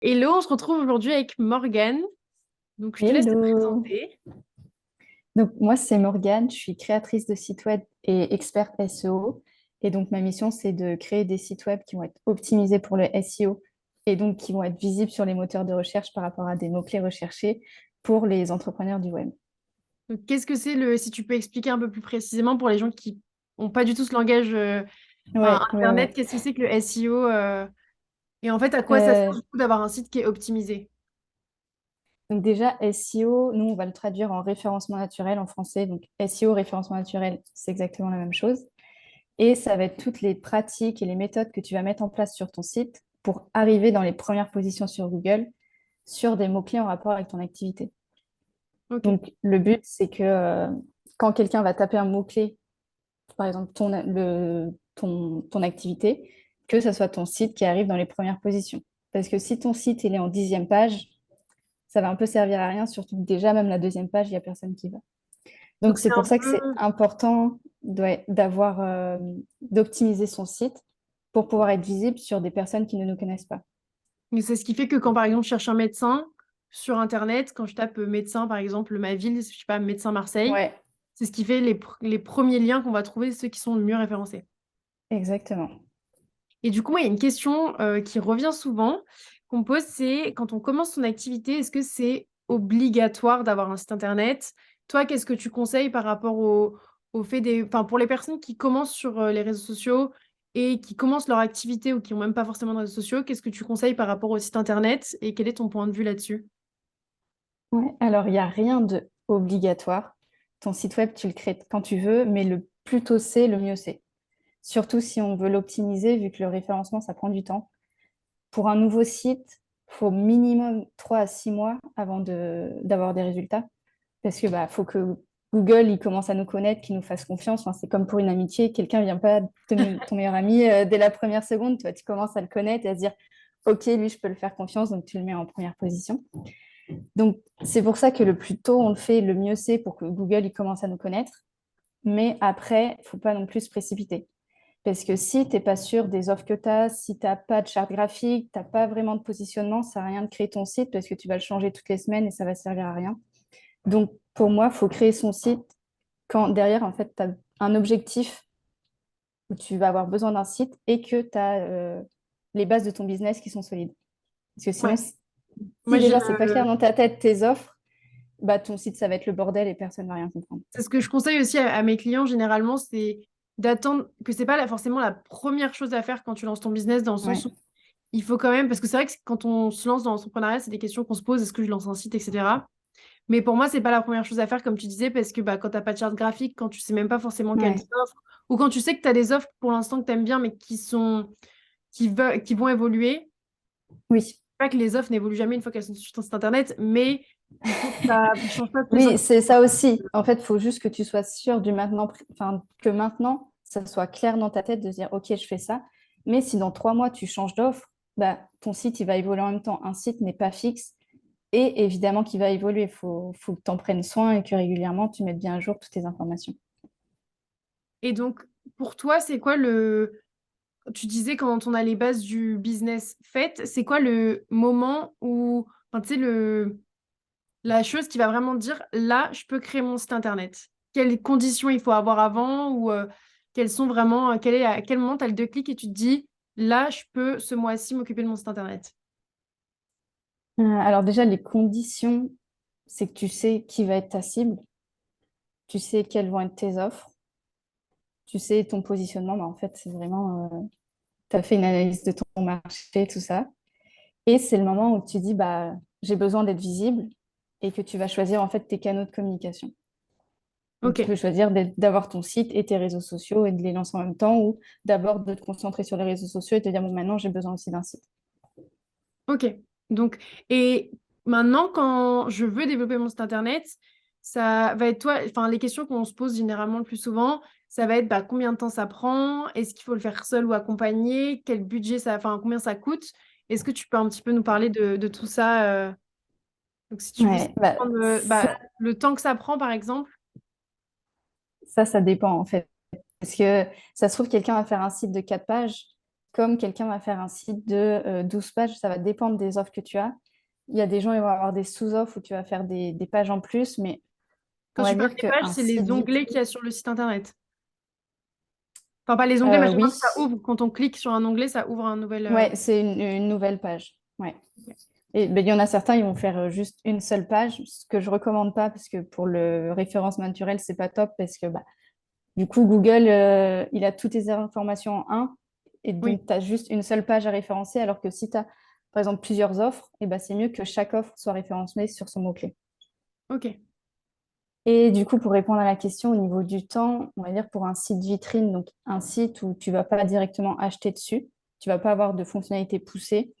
Hello, on se retrouve aujourd'hui avec Morgane. Donc, je te laisse te Hello! présenter. Donc, moi, c'est Morgane, je suis créatrice de sites web et experte SEO. Et donc, ma mission, c'est de créer des sites web qui vont être optimisés pour le SEO et donc qui vont être visibles sur les moteurs de recherche par rapport à des mots-clés recherchés pour les entrepreneurs du web. Donc, qu'est-ce que c'est le, si tu peux expliquer un peu plus précisément pour les gens qui n'ont pas du tout ce langage, enfin, Ouais, ouais, Internet, ouais. qu'est-ce que c'est que le SEO et en fait, à quoi ça sert Euh, du coup d'avoir un site qui est optimisé? donc, déjà, SEO, nous, on va le traduire en référencement naturel en français. Donc, SEO, référencement naturel, c'est exactement la même chose. Et ça va être toutes les pratiques et les méthodes que tu vas mettre en place sur ton site pour arriver dans les premières positions sur Google sur des mots-clés en rapport avec ton activité. Ok. Donc, le but, c'est que quand quelqu'un va taper un mot-clé, par exemple ton activité, que ce soit ton site qui arrive dans les premières positions. Parce que si ton site il est en 10e page, ça va un peu servir à rien, surtout que déjà, même la 2e page, il n'y a personne qui va. Donc, Donc, c'est c'est pour un ça que c'est peu. important d'optimiser son site pour pouvoir être visible sur des personnes qui ne nous connaissent pas. Mais c'est ce qui fait que quand, par exemple, je cherche un médecin sur Internet, quand je tape médecin, par exemple, ma ville, je sais pas, médecin Marseille, Ouais, c'est ce qui fait les premiers liens qu'on va trouver, ceux qui sont le mieux référencés. exactement. Et du coup, moi, il y a une question qui revient souvent, qu'on me pose, c'est quand on commence son activité, est-ce que c'est obligatoire d'avoir un site internet? Toi, qu'est-ce que tu conseilles par rapport au fait des... Enfin, pour les personnes qui commencent sur les réseaux sociaux et qui commencent leur activité ou qui n'ont même pas forcément de réseaux sociaux, qu'est-ce que tu conseilles par rapport au site internet et quel est ton point de vue là-dessus? Ouais. Alors, il n'y a rien de obligatoire. Ton site web, tu le crées quand tu veux, mais le plus tôt c'est, le mieux c'est. Surtout si on veut l'optimiser, vu que le référencement, ça prend du temps. Pour un nouveau site, il faut minimum 3 à 6 mois avant d'avoir des résultats. Parce que faut que Google il commence à nous connaître, qu'il nous fasse confiance. Enfin, c'est comme pour une amitié, quelqu'un ne vient pas devenir ton meilleur ami dès la première seconde. Toi, tu commences à le connaître et à se dire, OK, lui, je peux le faire confiance, donc tu le mets en première position. Donc, c'est pour ça que le plus tôt on le fait, le mieux c'est pour que Google il commence à nous connaître. Mais après, il ne faut pas non plus se précipiter. Parce que si tu n'es pas sûr des offres que tu as, si tu n'as pas de charte graphique, tu n'as pas vraiment de positionnement, ça ne sert à rien de créer ton site parce que tu vas le changer toutes les semaines et ça va servir à rien. Donc, pour moi, il faut créer son site quand derrière, en fait, tu as un objectif où tu vas avoir besoin d'un site et que tu as les bases de ton business qui sont solides. Parce que sinon, Ouais, si moi j'ai déjà, c'est pas clair le... dans ta tête tes offres, bah, ton site, ça va être le bordel et personne ne va rien comprendre. C'est ce que je conseille aussi à mes clients généralement, c'est d'attendre que c'est pas forcément la première chose à faire quand tu lances ton business, dans le sens Ouais, où il faut quand même, parce que c'est vrai que quand on se lance dans l'entrepreneuriat, c'est des questions qu'on se pose, est-ce que je lance un site, etc. Mais pour moi, c'est pas la première chose à faire, comme tu disais, parce que quand t'as pas de charte graphique, quand tu sais même pas forcément quelles ouais, offres, ou quand tu sais que tu as des offres pour l'instant que tu aimes bien, mais qui vont évoluer, oui. pas que les offres n'évoluent jamais une fois qu'elles sont sur ton site internet, mais il faut que ça ne change pas tes Oui, offres. c'est ça aussi. En fait, il faut juste que tu sois sûr du maintenant, enfin, que maintenant, ça soit clair dans ta tête de dire, OK, je fais ça. Mais si dans 3 mois, tu changes d'offre, bah, ton site, il va évoluer en même temps. Un site n'est pas fixe et évidemment qu'il va évoluer. Faut que tu en prennes soin et que régulièrement, tu mettes bien à jour toutes tes informations. Et donc, pour toi, c'est quoi le... Tu disais quand on a les bases du business faites, c'est quoi le moment où, enfin, tu sais, la chose qui va vraiment te dire, là, je peux créer mon site internet. Quelles conditions il faut avoir avant ou quelles sont vraiment, à quel moment tu as le déclic et tu te dis, là, je peux ce mois-ci m'occuper de mon site internet. Alors déjà, les conditions, c'est que tu sais qui va être ta cible, tu sais quelles vont être tes offres, tu sais ton positionnement. En fait, c'est vraiment, tu as fait une analyse de ton marché, tout ça. Et c'est le moment où tu dis, bah, j'ai besoin d'être visible et que tu vas choisir en fait tes canaux de communication. Donc, tu Ok, peux choisir d'avoir ton site et tes réseaux sociaux et de les lancer en même temps ou d'abord de te concentrer sur les réseaux sociaux et te dire, bon, maintenant, j'ai besoin aussi d'un site. ok. Donc, et maintenant, quand je veux développer mon site internet, ça va être toi, enfin, les questions qu'on se pose généralement le plus souvent, ça va être bah, combien de temps ça prend, est-ce qu'il faut le faire seul ou accompagné, quel budget ça, enfin, combien ça coûte. Est-ce que tu peux un petit peu nous parler de tout ça donc, si tu veux Ouais, bah, prendre ça, le temps que ça prend, par exemple. ça dépend en fait. Parce que ça se trouve, quelqu'un va faire un site de 4 pages. comme quelqu'un va faire un site de 12 pages, ça va dépendre des offres que tu as. Il y a des gens, ils vont avoir des sous-offres où tu vas faire des pages en plus, mais Quand on va tu parles dire des pages, qu'un c'est site les onglets qu'il y vitrine, a sur le site internet. Enfin, pas les onglets, mais à chaque fois oui, que ça ouvre, quand on clique sur un onglet, ça ouvre un nouvel. ouais, c'est une nouvelle page. Ouais. Et ben, il y en a certains, ils vont faire juste une seule page, ce que je recommande pas parce que pour le référence naturel, c'est pas top parce que bah, du coup, Google, il a toutes tes informations en un et Oui, donc tu as juste une seule page à référencer alors que si tu as par exemple plusieurs offres, et ben, c'est mieux que chaque offre soit référencée sur son mot-clé. ok, Et du coup, pour répondre à la question au niveau du temps, on va dire pour un site vitrine, donc un site où tu vas pas directement acheter dessus, tu vas pas avoir de fonctionnalités poussées,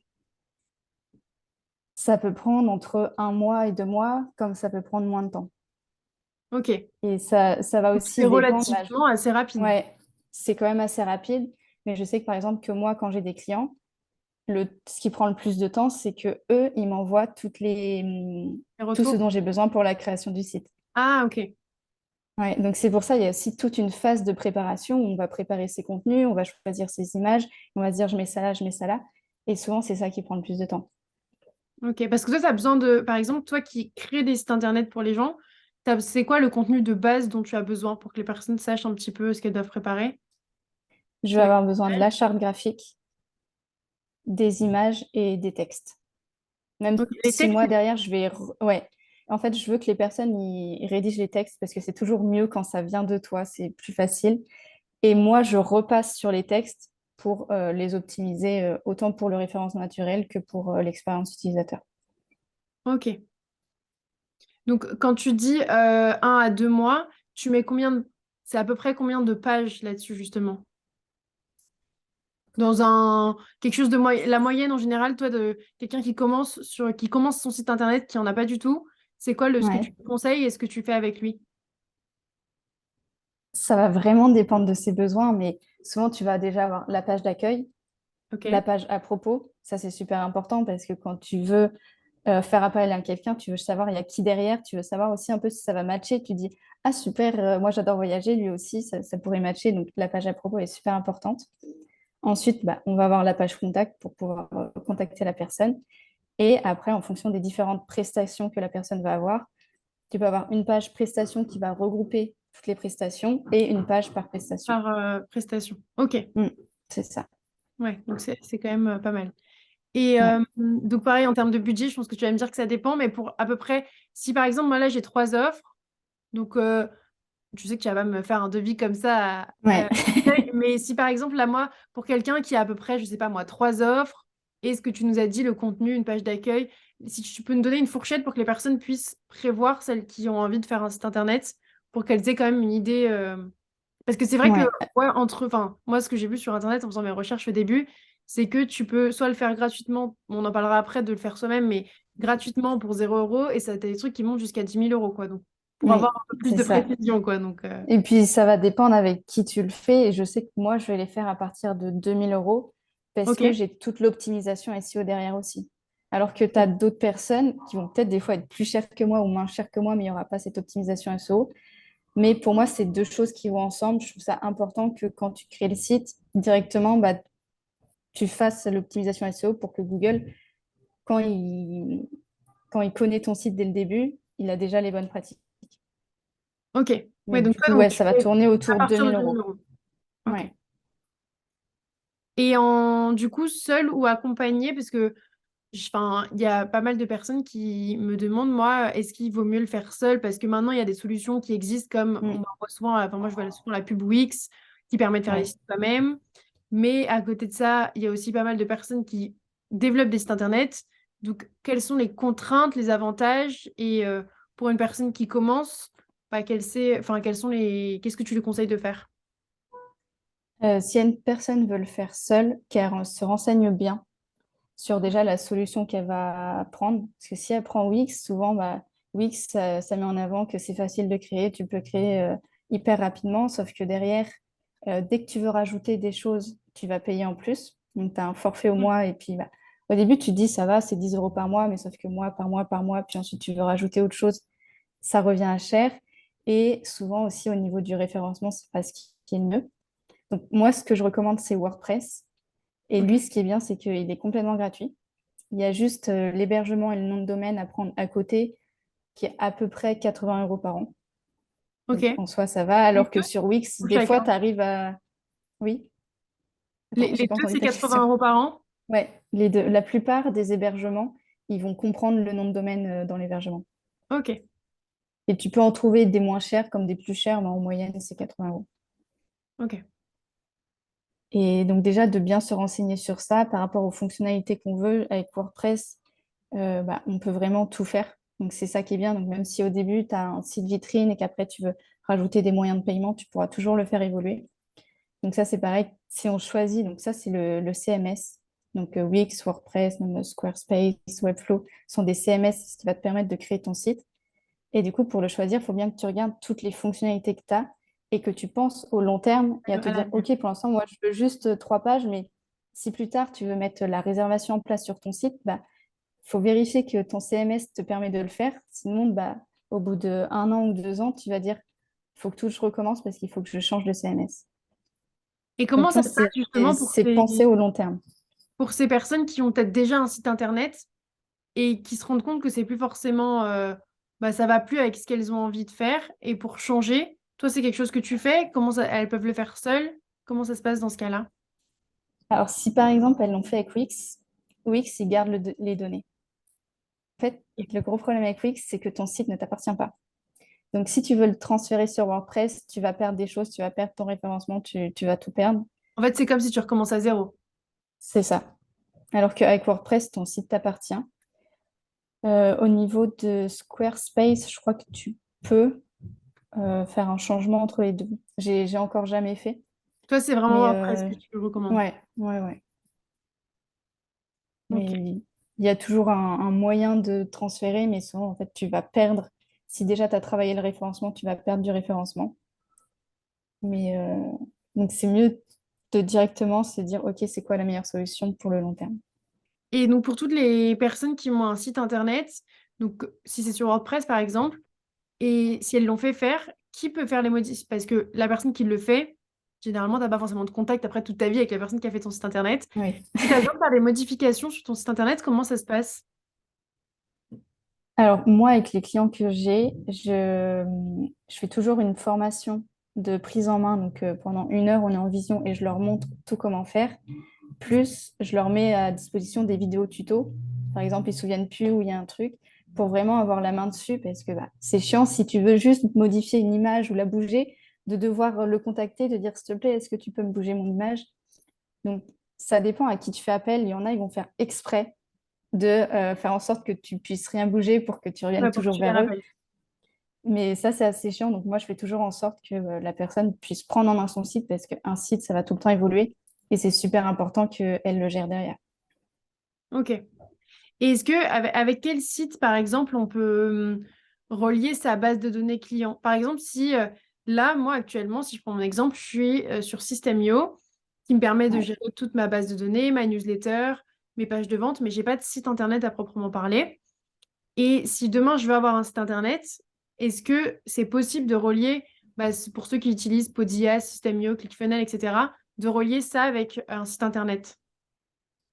ça peut prendre entre 1 mois et 2 mois, comme ça peut prendre moins de temps. ok. Et ça va Donc c'est aussi dépendre. relativement assez rapide. Ouais, c'est quand même assez rapide, mais je sais que par exemple que moi, quand j'ai des clients, ce qui prend le plus de temps, c'est que eux, ils m'envoient Les tout ce retours? dont j'ai besoin pour la création du site. Ah, ok. Ouais, donc c'est pour ça, il y a aussi toute une phase de préparation où on va préparer ses contenus, on va choisir ses images, on va se dire je mets ça là, je mets ça là. Et souvent, c'est ça qui prend le plus de temps. Ok, parce que toi, tu as besoin de, par exemple, toi qui crée des sites internet pour les gens, c'est quoi le contenu de base dont tu as besoin pour que les personnes sachent un petit peu ce qu'elles doivent préparer? Je C'est vais la avoir besoin de la charte graphique, des images et des textes. Même Ok, les si textes, moi, derrière, Ouais. En fait, je veux que les personnes ils rédigent les textes parce que c'est toujours mieux quand ça vient de toi, c'est plus facile. Et moi, je repasse sur les textes pour les optimiser autant pour le référence naturel que pour l'expérience utilisateur. ok. Donc, quand tu dis 1 à 2 mois, tu mets combien de... C'est à peu près combien de pages là-dessus, justement? Dans un... quelque chose de la moyenne en général, toi, de quelqu'un qui commence son site internet, qui en a pas du tout, c'est quoi ce que tu Ouais. lui conseilles et ce que tu fais avec lui? Ça va vraiment dépendre de ses besoins, mais souvent, tu vas déjà avoir la page d'accueil, la Ok. page à propos. Ça, c'est super important parce que quand tu veux faire appel à quelqu'un, tu veux savoir il y a qui derrière, tu veux savoir aussi un peu si ça va matcher. Tu dis, ah super, moi j'adore voyager, lui aussi, ça pourrait matcher. Donc la page à propos est super importante. Ensuite, bah, on va avoir la page contact pour pouvoir contacter la personne. Et après, en fonction des différentes prestations que la personne va avoir, tu peux avoir une page prestation qui va regrouper toutes les prestations et une page par prestation. Par prestation. Ok. Mm, c'est ça. Ouais, donc c'est quand même pas mal. Et Ouais. donc pareil, en termes de budget, je pense que tu vas me dire que ça dépend, mais pour à peu près, si par exemple, moi là j'ai 3 offres, donc je sais que tu vas pas me faire un devis comme ça, Ouais. mais si par exemple, là moi, pour quelqu'un qui a à peu près, je sais pas moi, 3 offres, et ce que tu nous as dit, le contenu, une page d'accueil, si tu peux nous donner une fourchette pour que les personnes puissent prévoir, celles qui ont envie de faire un site internet, pour qu'elles aient quand même une idée. Parce que c'est vrai que, Ouais. ouais, enfin, moi, ce que j'ai vu sur Internet en faisant mes recherches au début, c'est que tu peux soit le faire gratuitement, on en parlera après de le faire soi-même, mais gratuitement pour 0 € et ça, t'as des trucs qui montent jusqu'à 10 000 €, quoi. Donc, pour avoir Oui, un peu plus c'est de ça. précision, quoi. Donc, Et puis, ça va dépendre avec qui tu le fais. Et je sais que moi, je vais les faire à partir de 2 000 € parce ok. que j'ai toute l'optimisation SEO derrière aussi. Alors que tu as Ok. d'autres personnes qui vont peut-être des fois être plus chères que moi ou moins chères que moi, mais il n'y aura pas cette optimisation SEO. Mais pour moi, c'est deux choses qui vont ensemble. Je trouve ça important que quand tu crées le site, directement, bah, tu fasses l'optimisation SEO pour que Google, quand il, quand il connaît ton site dès le début, il a déjà les bonnes pratiques. Ok. Mais Ouais, donc du toi, coup, donc, ouais, tu ça va fais tourner à autour de partir de 2000 deux mille euros. euros. Ok. Ouais. Et du coup, seul ou accompagné, parce que enfin, il y a pas mal de personnes qui me demandent, moi, est-ce qu'il vaut mieux le faire seul? Parce que maintenant, il y a des solutions qui existent comme on Mm. voit souvent, enfin, moi, je vois souvent la pub Wix qui permet de faire les Ouais. sites soi-même. Mais à côté de ça, il y a aussi pas mal de personnes qui développent des sites internet. Donc, quelles sont les contraintes, les avantages? Et pour une personne qui commence, bah, enfin, qu'est-ce que tu lui conseilles de faire? Si une personne veut le faire seule, qu'elle se renseigne bien sur déjà la solution qu'elle va prendre. Parce que si elle prend Wix, souvent, bah, Wix, ça met en avant que c'est facile de créer. Tu peux créer hyper rapidement, sauf que derrière, dès que tu veux rajouter des choses, tu vas payer en plus. Donc, tu as un forfait au Mm. mois. Et puis, bah, au début, tu te dis, ça va, c'est 10 € par mois, mais sauf que mois par mois par mois, puis ensuite, tu veux rajouter autre chose, ça revient à cher. Et souvent aussi, au niveau du référencement, c'est pas ce qui est le mieux. Donc, moi, ce que je recommande, c'est WordPress. Et Ok. lui, ce qui est bien, c'est qu'il est complètement gratuit. Il y a juste l'hébergement et le nom de domaine à prendre à côté, qui est à peu près 80 € par an. Ok. Donc en soi, ça va. Les Alors que deux sur Wix, pour des fois, tu chacun. arrives à... Oui, Les, attends, j'ai les pas deux, entendu c'est ta 80 question. euros par an? Ouais, les deux. La plupart des hébergements, ils vont comprendre le nom de domaine dans l'hébergement. Ok. Et tu peux en trouver des moins chers comme des plus chers, mais en moyenne, c'est 80 €. Ok. Et donc déjà, de bien se renseigner sur ça par rapport aux fonctionnalités qu'on veut avec WordPress, on peut vraiment tout faire. Donc c'est ça qui est bien. Donc même si au début, tu as un site vitrine et qu'après, tu veux rajouter des moyens de paiement, tu pourras toujours le faire évoluer. Donc ça, c'est pareil. Si on choisit, donc ça, c'est le CMS. Donc Wix, WordPress, même Squarespace, Webflow sont des CMS qui va te permettre de créer ton site. Et du coup, pour le choisir, il faut bien que tu regardes toutes les fonctionnalités que tu as et que tu penses au long terme et à te À dire, l'avenir. OK, pour l'instant, moi, je veux juste 3 pages, mais si plus tard, tu veux mettre la réservation en place sur ton site, il faut vérifier que ton CMS te permet de le faire. Sinon, au bout d'1 an ou 2 ans, tu vas dire, il faut que tout je recommence parce qu'il faut que je change de CMS. Et comment Donc, ça toi, se passe justement c'est penser au long terme. pour ces personnes qui ont peut-être déjà un site internet et qui se rendent compte que c'est plus forcément, ça va plus avec ce qu'elles ont envie de faire et pour changer, toi, c'est quelque chose que tu fais? Comment ça, elles peuvent le faire seules? Comment ça se passe dans ce cas-là? Alors, si par exemple, elles l'ont fait avec Wix, Wix, il garde les données. En fait, le gros problème avec Wix, c'est que ton site ne t'appartient pas. Donc, si tu veux le transférer sur WordPress, tu vas perdre des choses, tu vas perdre ton référencement, tu vas tout perdre. En fait, c'est comme si tu recommences à zéro. C'est ça. Alors qu'avec WordPress, ton site t'appartient. Au niveau de Squarespace, je crois que tu peux faire un changement entre les deux. J'ai encore jamais fait. Toi, c'est vraiment Mais WordPress que tu recommandes. ouais, ouais, ouais. Ok. Mais il y a toujours un moyen de transférer, mais souvent, en fait, tu vas perdre. Si déjà tu as travaillé le référencement, tu vas perdre du référencement. Mais donc, c'est mieux de directement se dire, OK, c'est quoi la meilleure solution pour le long terme? Et donc, pour toutes les personnes qui ont un site internet, donc si c'est sur WordPress par exemple, et si elles l'ont fait faire, qui peut faire les modifs? Parce que la personne qui le fait, généralement, tu n'as pas forcément de contact après toute ta vie avec la personne qui a fait ton site internet. Oui. Si tu as besoin de faire des modifications sur ton site internet, comment ça se passe? Alors, moi, avec les clients que j'ai, je fais toujours une formation de prise en main. Donc, pendant 1 heure, on est en vision et je leur montre tout comment faire. Plus, je leur mets à disposition des vidéos tutos. Par exemple, ils ne se souviennent plus où il y a un truc pour vraiment avoir la main dessus parce que c'est chiant si tu veux juste modifier une image ou la bouger, de devoir le contacter, de dire s'il te plaît, est-ce que tu peux me bouger mon image? Donc, ça dépend à qui tu fais appel. Il y en a, ils vont faire exprès de faire en sorte que tu puisses rien bouger pour que tu reviennes Ouais, pour que toujours tu les vers eux. rappelles. Mais ça, c'est assez chiant. Donc, moi, je fais toujours en sorte que la personne puisse prendre en main son site parce qu'un site, ça va tout le temps évoluer et c'est super important qu'elle le gère derrière. Ok. Et est-ce que avec quel site, par exemple, on peut relier sa base de données client? Par exemple, si là, moi, actuellement, si je prends mon exemple, je suis sur System.io qui me permet de Ouais. gérer toute ma base de données, ma newsletter, mes pages de vente, mais j'ai pas de site internet à proprement parler. Et si demain je veux avoir un site internet, est-ce que c'est possible de relier, c'est pour ceux qui utilisent Podia, System.io, ClickFunnels, etc., de relier ça avec un site internet?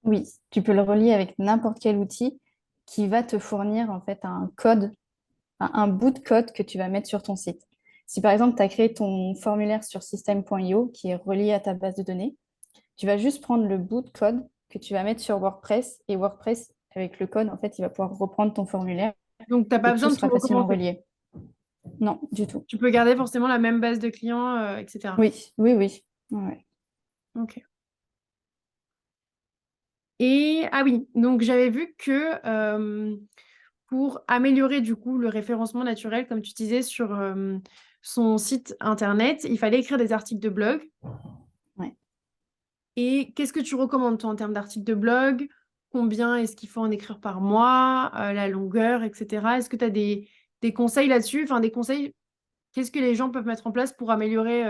Oui, tu peux le relier avec n'importe quel outil qui va te fournir en fait un code, un bout de code que tu vas mettre sur ton site. Si par exemple, tu as créé ton formulaire sur system.io qui est relié à ta base de données, tu vas juste prendre le bout de code que tu vas mettre sur WordPress et WordPress, avec le code, en fait, il va pouvoir reprendre ton formulaire Donc, tu n'as pas et tout besoin de tout sera facilement recommencer. relié. Non, du tout. Tu peux garder forcément la même base de clients, etc. Oui, oui, oui. Ouais. Ok. Et ah oui, donc j'avais vu que pour améliorer du coup le référencement naturel, comme tu disais, sur son site internet, il fallait écrire des articles de blog. Ouais. Et qu'est-ce que tu recommandes, toi, en termes d'articles de blog? Combien est-ce qu'il faut en écrire par mois? La longueur, etc. Est-ce que tu as des conseils là-dessus? Enfin, des conseils, qu'est-ce que les gens peuvent mettre en place pour améliorer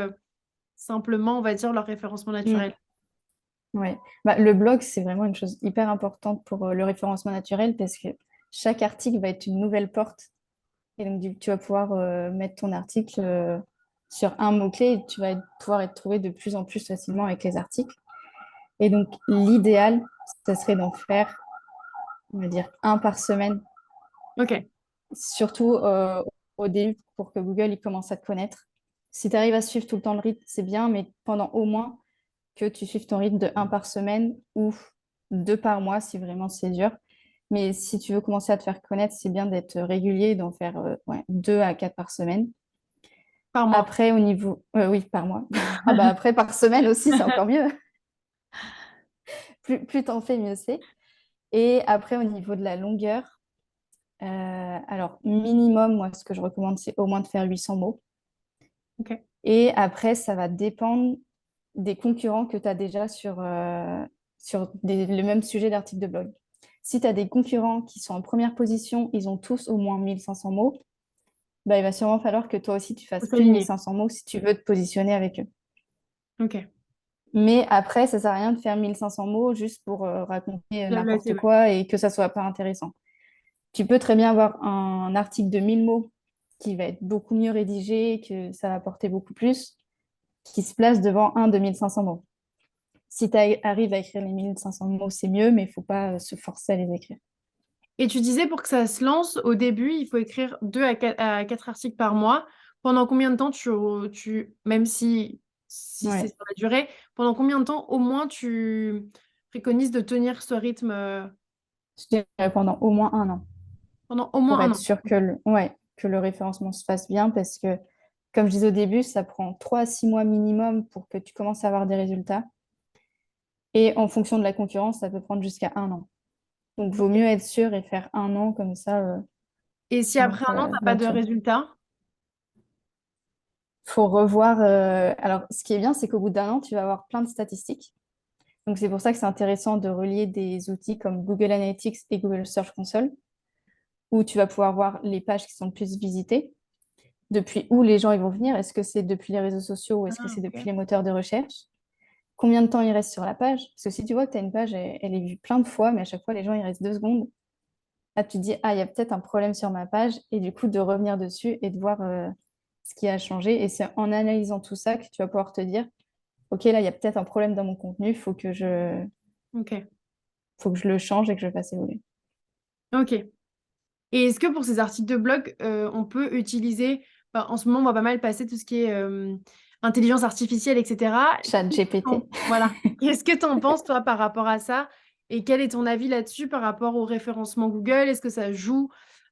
simplement, on va dire, leur référencement Mm. naturel? Ouais. Le blog, c'est vraiment une chose hyper importante pour le référencement naturel parce que chaque article va être une nouvelle porte. Et donc, tu vas pouvoir mettre ton article sur un mot-clé et tu vas pouvoir être trouvé de plus en plus facilement avec les articles. Et donc, l'idéal, ça serait d'en faire, on va dire, un par semaine, Ok, surtout au début pour que Google il commence à te connaître. Si tu arrives à suivre tout le temps le rythme, c'est bien, mais pendant au moins que tu suives ton rythme de un par semaine ou deux par mois si vraiment c'est dur. Mais si tu veux commencer à te faire connaître, c'est bien d'être régulier et d'en faire ouais, deux à quatre par semaine. par mois. Après, au niveau... oui, par mois. Ah bah après, par semaine aussi, c'est encore mieux. Plus t'en fais, mieux c'est. Et après, au niveau de la longueur, alors minimum, moi, ce que je recommande, c'est au moins de faire 800 mots. Ok. Et après, ça va dépendre des concurrents que tu as déjà sur le même sujet d'article de blog. Si tu as des concurrents qui sont en première position, ils ont tous au moins 1500 mots, bah, il va sûrement falloir que toi aussi tu Faut fasses plus de s'aligner. 1500 mots si tu veux te positionner avec eux. Ok. Mais après, ça sert à rien de faire 1500 mots juste pour raconter Blablater, n'importe ouais. quoi et que ça soit pas intéressant. Tu peux très bien avoir un article de 1000 mots qui va être beaucoup mieux rédigé, que ça va apporter beaucoup plus, qui se place devant un de 1500 mots. Si tu arrives à écrire les 1500 mots, c'est mieux, mais il ne faut pas se forcer à les écrire. Et tu disais pour que ça se lance, au début, il faut écrire 2 à 4 articles par mois. Pendant combien de temps même si c'est Ouais. sur la durée, pendant combien de temps au moins tu préconises de tenir ce rythme Je dirais pendant au moins un an pendant au moins pour un être an? sûr ouais, que le référencement se fasse bien parce que, comme je disais au début, ça prend 3 à 6 mois minimum pour que tu commences à avoir des résultats. Et en fonction de la concurrence, ça peut prendre jusqu'à un an. Donc, vaut mieux être sûr et faire un an comme ça. Et si Bon, après un an, tu n'as pas va être de sûr. résultat, Faut revoir. Alors, ce qui est bien, c'est qu'au bout d'un an, tu vas avoir plein de statistiques. Donc, c'est pour ça que c'est intéressant de relier des outils comme Google Analytics et Google Search Console, où tu vas pouvoir voir les pages qui sont le plus visitées, depuis où les gens ils vont venir. Est-ce que c'est depuis les réseaux sociaux ou est-ce que ah, c'est depuis ok. les moteurs de recherche? Combien de temps ils restent sur la page? Parce que si tu vois que tu as une page, elle est vue plein de fois, mais à chaque fois, les gens, ils restent 2 secondes. Là, tu te dis, ah, il y a peut-être un problème sur ma page. Et du coup, de revenir dessus et de voir ce qui a changé. Et c'est en analysant tout ça que tu vas pouvoir te dire, OK, là, il y a peut-être un problème dans mon contenu. Ok. Faut que je le change et que je le fasse évoluer. Ok. Et est-ce que pour ces articles de blog, on peut utiliser, enfin, en ce moment, on voit pas mal passer tout ce qui est intelligence artificielle, etc. Chat GPT. Voilà. Qu'est-ce que tu en penses, toi, par rapport à ça? Et quel est ton avis là-dessus par rapport au référencement Google? Est-ce que ça joue?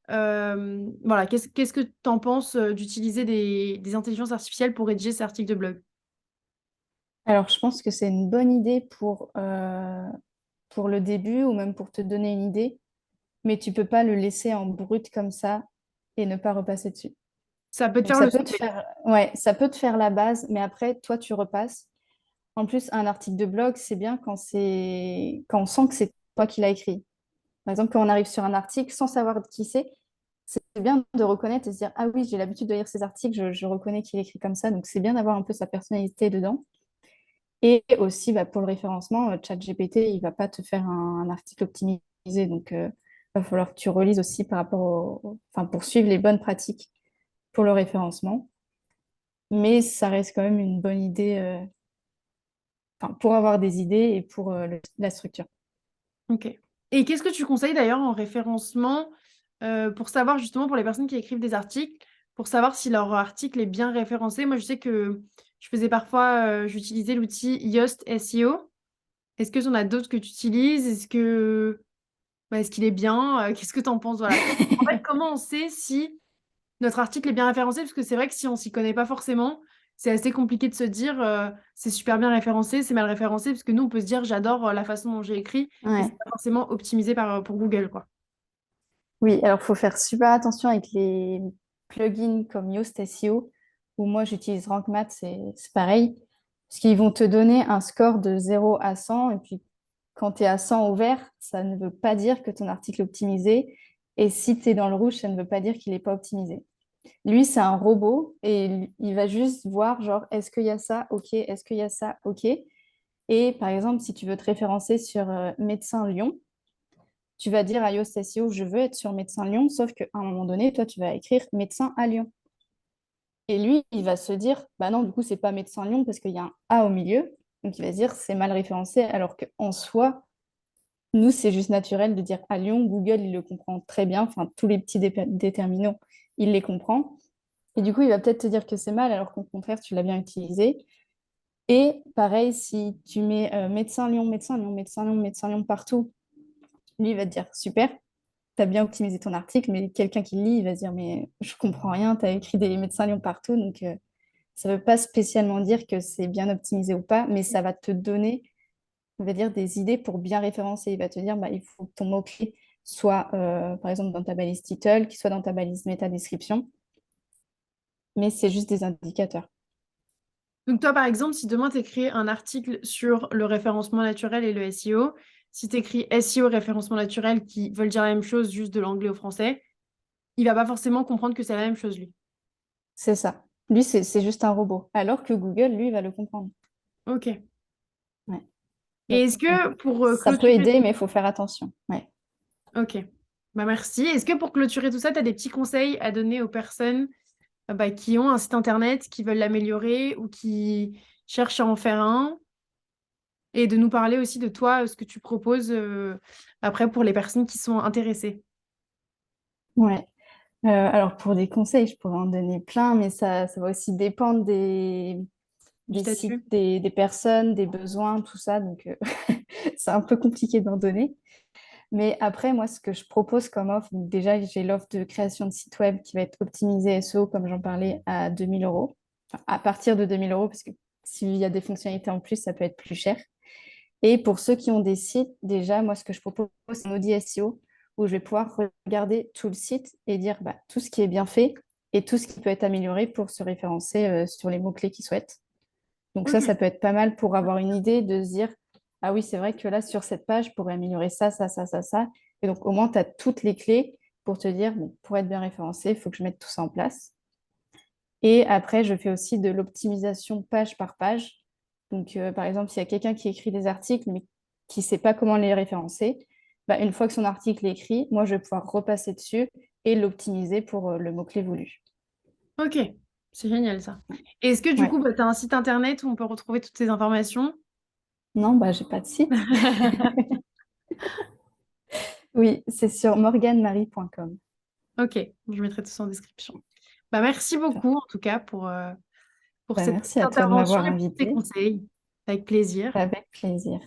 Voilà. Qu'est-ce que tu en penses d'utiliser des intelligences artificielles pour rédiger ces articles de blog? Alors, je pense que c'est une bonne idée pour le début ou même pour te donner une idée, mais tu peux pas le laisser en brut comme ça et ne pas repasser dessus. Ça peut te Donc, faire ça le peut te sauver. faire, ouais, ça peut te faire la base, mais après, toi, tu repasses. En plus, un article de blog, c'est bien quand on sent que c'est toi qui l'as écrit. Par exemple, quand on arrive sur un article sans savoir qui c'est bien de reconnaître et se dire, ah oui, j'ai l'habitude de lire ces articles, je reconnais qu'il est écrit comme ça. Donc, c'est bien d'avoir un peu sa personnalité dedans. Et aussi, bah, pour le référencement, ChatGPT, il ne va pas te faire un article optimisé. Donc, il va falloir que tu relises aussi par rapport enfin, pour suivre les bonnes pratiques pour le référencement. Mais ça reste quand même une bonne idée, enfin, pour avoir des idées et pour la structure. Ok. Et qu'est-ce que tu conseilles d'ailleurs en référencement pour savoir justement pour les personnes qui écrivent des articles, pour savoir si leur article est bien référencé? Moi, je sais que je faisais parfois, j'utilisais l'outil Yoast SEO. Est-ce que tu en as d'autres que tu utilises? Est-ce qu'il est bien? Qu'est-ce que tu en penses? Voilà. En fait, comment on sait si notre article est bien référencé? Parce que c'est vrai que si on s'y connaît pas forcément, c'est assez compliqué de se dire c'est super bien référencé, c'est mal référencé, parce que nous, on peut se dire j'adore la façon dont j'ai écrit, mais c'est Ouais. pas forcément optimisé pour Google, quoi. Oui, alors il faut faire super attention avec les plugins comme Yoast SEO, ou moi j'utilise Rank Math, c'est pareil, parce qu'ils vont te donner un score de 0 à 100, et puis quand tu es à 100 au vert, ça ne veut pas dire que ton article est optimisé, et si tu es dans le rouge, ça ne veut pas dire qu'il n'est pas optimisé. Lui, c'est un robot, et il va juste voir, genre, est-ce qu'il y a ça? OK. Est-ce qu'il y a ça? OK. Et par exemple, si tu veux te référencer sur Médecin Lyon, tu vas dire à Yoast SEO, je veux être sur Médecin Lyon, sauf qu'à un moment donné, toi, tu vas écrire Médecin à Lyon. Et lui, il va se dire, bah non, du coup, c'est pas Médecin Lyon parce qu'il y a un A au milieu. Donc, il va se dire c'est mal référencé, alors qu'en soi, nous, c'est juste naturel de dire à Lyon, Google, il le comprend très bien. Enfin, tous les petits déterminants, il les comprend. Et du coup, il va peut-être te dire que c'est mal, alors qu'au contraire, tu l'as bien utilisé. Et pareil, si tu mets médecin Lyon, médecin Lyon, médecin Lyon, médecin Lyon partout, lui, il va te dire super, tu as bien optimisé ton article, mais quelqu'un qui le lit, il va se dire mais je comprends rien, tu as écrit des médecins Lyon partout. Donc, ça ne veut pas spécialement dire que c'est bien optimisé ou pas, mais ça va te donner, on va dire, des idées pour bien référencer. Il va te dire, bah, il faut que ton mot-clé soit, par exemple, dans ta balise title, qu'il soit dans ta balise méta-description, mais c'est juste des indicateurs. Donc toi, par exemple, si demain tu écris un article sur le référencement naturel et le SEO, si tu écris SEO, référencement naturel, qui veulent dire la même chose, juste de l'anglais au français, il va pas forcément comprendre que c'est la même chose, lui. C'est ça. Lui, c'est juste un robot. Alors que Google, lui, va le comprendre. Ok. Ouais. Et Donc, est-ce que pour ça peut clôturer... aider, mais il faut faire attention. Ouais. Ok. Bah merci. Est-ce que pour clôturer tout ça, tu as des petits conseils à donner aux personnes bah, qui ont un site internet, qui veulent l'améliorer ou qui cherchent à en faire un? Et de nous parler aussi de toi, ce que tu proposes après pour les personnes qui sont intéressées. Ouais. Alors, pour des conseils, je pourrais en donner plein, mais ça va aussi dépendre Du des sites, statut. des personnes, des besoins, tout ça. Donc, c'est un peu compliqué d'en donner. Mais après, moi, ce que je propose comme offre, donc déjà, j'ai l'offre de création de site web qui va être optimisée SEO, comme j'en parlais, à 2000 euros. Enfin, à partir de 2000 euros, parce que s'il y a des fonctionnalités en plus, ça peut être plus cher. Et pour ceux qui ont des sites, déjà, moi, ce que je propose, c'est un audit SEO où je vais pouvoir regarder tout le site et dire bah, tout ce qui est bien fait et tout ce qui peut être amélioré pour se référencer sur les mots-clés qu'ils souhaitent. Donc Ok, ça peut être pas mal pour avoir une idée de se dire, ah oui, c'est vrai que là, sur cette page, je pourrais améliorer ça, ça, ça, ça, ça. Et donc, au moins, tu as toutes les clés pour te dire, bon, pour être bien référencé, il faut que je mette tout ça en place. Et après, je fais aussi de l'optimisation page par page. Donc, par exemple, s'il y a quelqu'un qui écrit des articles, mais qui ne sait pas comment les référencer, bah, une fois que son article est écrit, moi, je vais pouvoir repasser dessus et l'optimiser pour le mot-clé voulu. ok, c'est génial ça. Et est-ce que du Ouais. coup, bah, tu as un site internet où on peut retrouver toutes ces informations? Non, bah, j'ai pas de site. Oui, c'est sur morganemarie.com. Ok, je mettrai tout ça en description. Bah, merci beaucoup en tout cas pour Bah, cette merci petite à toi de intervention m'avoir et pour tes invité. conseils. Avec plaisir. Avec plaisir.